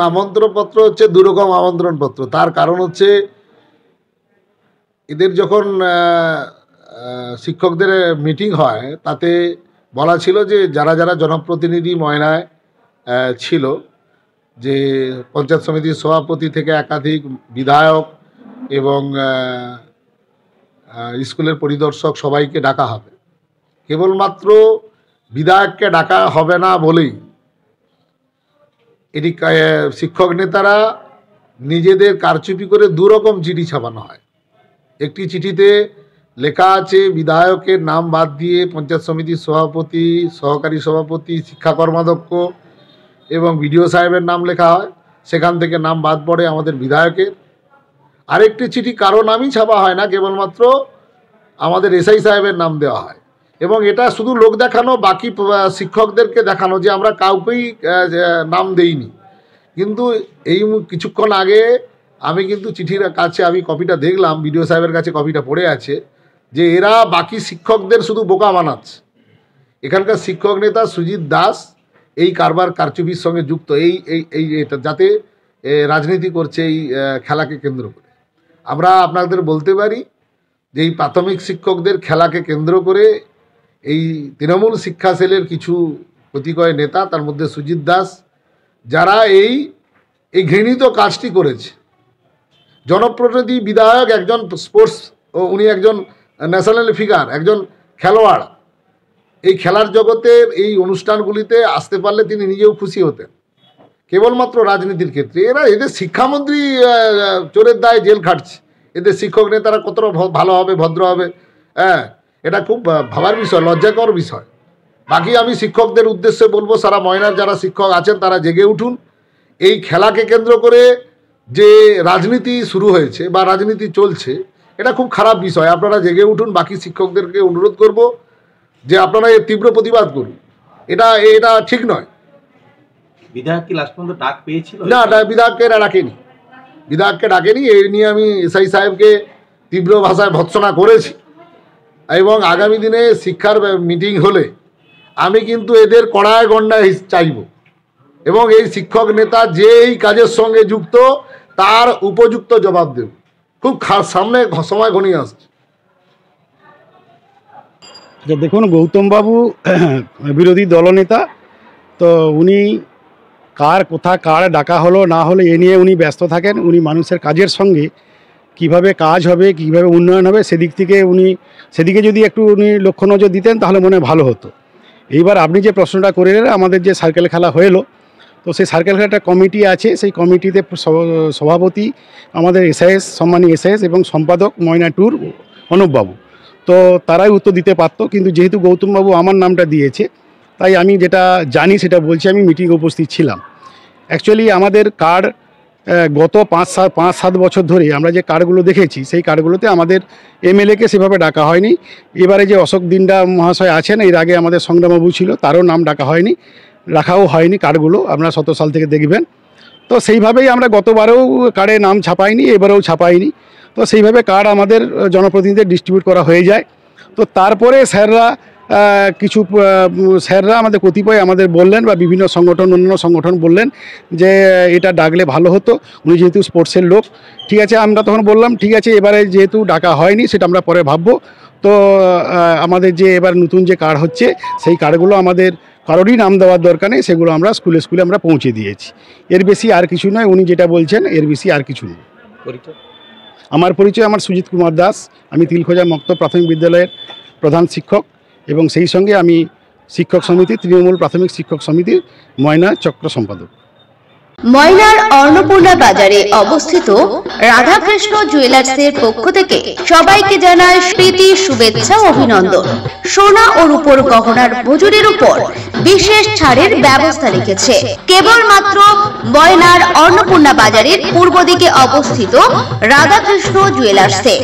আমন্ত্রণপত্র হচ্ছে দুরকম আমন্ত্রণপত্র। তার কারণ হচ্ছে এদের যখন শিক্ষকদের মিটিং হয় তাতে বলা ছিল যে যারা যারা জনপ্রতিনিধি ময়নায় ছিল, যে পঞ্চায়েত সমিতির সভাপতি থেকে একাধিক বিধায়ক এবং স্কুলের পরিদর্শক সবাইকে ডাকা হবে। কেবলমাত্র বিধায়ককে ডাকা হবে না বলেই এটি শিক্ষক নেতারা নিজেদের কারচুপি করে দুরকম চিঠি ছাপানো হয়। একটি চিঠিতে লেখা আছে বিধায়কের নাম বাদ দিয়ে পঞ্চায়েত সমিতির সভাপতি, সহকারী সভাপতি, শিক্ষা কর্মাধ্যক্ষ এবং বিডিও সাহেবের নাম লেখা হয়, সেখান থেকে নাম বাদ পড়ে আমাদের বিধায়কের। আরেকটি চিঠি কারো নামই ছাপা হয় না, কেবলমাত্র আমাদের এসআই সাহেবের নাম দেওয়া হয়। এবং এটা শুধু লোক দেখানো, বাকি শিক্ষকদেরকে দেখানো যে আমরা কাউকেই নাম দেইনি। কিন্তু এই কিছুক্ষণ আগে আমি কিন্তু চিঠির কাছে আমি কপিটা দেখলাম, বিডিও সাহেবের কাছে কপিটা পড়ে আছে, যে এরা বাকি শিক্ষকদের শুধু বোকা বানাচ্ছে। এখানকার শিক্ষক নেতা সুজিত দাস এই কারচুপির সঙ্গে যুক্ত, এটা যাতে রাজনীতি করছে এই খেলাকে কেন্দ্র করে। আমরা আপনাদের বলতে পারি যে এই প্রাথমিক শিক্ষকদের খেলাকে কেন্দ্র করে এই তৃণমূল শিক্ষা সেলের কিছু প্রতিকয় নেতা, তার মধ্যে সুজিত দাস, যারা এই ঘৃণিত কাজটি করেছে। জনপ্রতিনিধি বিধায়ক, একজন স্পোর্টস, উনি একজন ন্যাশনাল ফিগার, একজন খেলোয়াড়, এই খেলার জগতের এই অনুষ্ঠানগুলিতে আসতে পারলে তিনি নিজেও খুশি হতেন। কেবলমাত্র রাজনীতির ক্ষেত্রে এদের শিক্ষামন্ত্রী চোরের দায়ে জেল খাটছে, এদের শিক্ষক নেতারা কতটা ভালো হবে, ভদ্র হবে, হ্যাঁ, এটা খুব ভাবার বিষয়, লজ্জাকর বিষয়। বাকি আমি শিক্ষকদের উদ্দেশ্যে বলবো, সারা ময়নার যারা শিক্ষক আছেন তারা জেগে উঠুন। এই খেলাকে কেন্দ্র করে যে রাজনীতি শুরু হয়েছে বা রাজনীতি চলছে, এটা খুব খারাপ বিষয়। আপনারা জেগে উঠুন। বাকি শিক্ষকদেরকে অনুরোধ করব যে আপনারা এর তীব্র প্রতিবাদ করুন। এটা ঠিক নয়। বিধায়ক কি লাস্ট পর্যন্ত ডাক পেয়েছিল? না, বিধায়ককে ডাকেনি। এই নিয়ে আমি এসআই সাহেবকে তীব্র ভাষায় ভৎসনা করেছি এবং আগামী দিনে শিক্ষার মিটিং হলে আমি কিন্তু এদের কড়ায় গণ্ডায় চাইব এবং এই শিক্ষক নেতা যে এই কাজের সঙ্গে যুক্ত তার উপযুক্ত জবাব দেব। খুব সামনে সময় ঘনিয়ে আসছে। দেখুন, গৌতমবাবু বিরোধী দলনেতা, তো উনি কার ডাকা হলো না হলো এ নিয়ে উনি ব্যস্ত থাকেন। উনি মানুষের কাজের সঙ্গে কিভাবে কাজ হবে, কিভাবে উন্নয়ন হবে, সেদিকে যদি একটু উনি লক্ষ্য নজর দিতেন তাহলে মনে ভালো হতো। এইবার আপনি যে প্রশ্নটা করে আমাদের যে সার্কেল খেলা হলো, তো সেই সার্কেল খেলাটা কমিটি আছে, সেই কমিটিতে সভাপতি আমাদের এসআইএস, সম্মানী এসআইএস এবং সম্পাদক ময়না ট্যুর অনুপবাবু, তো তারাই উত্তর দিতে পারতো। কিন্তু যেহেতু গৌতমবাবু আমার নামটা দিয়েছে, তাই আমি যেটা জানি সেটা বলছি। আমি মিটিংয়ে উপস্থিত ছিলাম। অ্যাকচুয়ালি আমাদের কার্ড গত 5-7 বছর ধরে আমরা যে কার্ডগুলো দেখেছি, সেই কার্ডগুলোতে আমাদের এমএলএকে সেভাবে ডাকা হয়নি। এবারে যে অশোক দিন্ডা মহাশয় আছেন, এর আগে আমাদের সংগ্রামবাবু ছিল, তারও নাম রাখাও হয়নি কার্ডগুলো, আপনারা 17 সাল থেকে দেখবেন। তো সেইভাবেই আমরা গতবারেও কার্ডে নাম ছাপাইনি, এবারেও ছাপাইনি। তো সেইভাবে কার্ড আমাদের জনপ্রতিনিধিদের ডিস্ট্রিবিউট করা হয়ে যায়। তো তারপরে স্যাররা আমাদের কতিপয় আমাদের বললেন, বা বিভিন্ন অন্যান্য সংগঠন বললেন যে এটা ডাকলে ভালো হতো, উনি যেহেতু স্পোর্টসের লোক। ঠিক আছে, আমরা তখন বললাম ঠিক আছে, এবারে যেহেতু ডাকা হয়নি সেটা আমরা পরে ভাববো। তো আমাদের যে এবার নতুন যে কার্ড হচ্ছে, সেই কার্ডগুলো আমাদের কারোরই নাম দেওয়ার দরকার নেই, সেগুলো আমরা স্কুলে আমরা পৌঁছে দিয়েছি। এর বেশি আর কিছু নয়, উনি যেটা বলছেন এর বেশি আর কিছু নেই। আমার পরিচয়, আমার সুজিত কুমার দাস, আমি তিলখোজা মক্ত প্রাথমিক বিদ্যালয়ের প্রধান শিক্ষক এবং সেই সঙ্গে আমি শিক্ষক সমিতি, তৃণমূল প্রাথমিক শিক্ষক সমিতির ময়না চক্র সম্পাদক। ময়নার অন্নপূর্ণা বাজারে অবস্থিত রাধাকৃষ্ণ জুয়েলার্সের পক্ষ থেকে সবাইকে জানায় প্রীতি, শুভেচ্ছা, অভিনন্দন। সোনা ও রূপোর গহনার মজুরির উপর বিশেষ ছাড়ের ব্যবস্থা রেখেছে কেবলমাত্র ময়নার অন্নপূর্ণা বাজারের পূর্ব দিকে অবস্থিত রাধাকৃষ্ণ জুয়েলার্সে।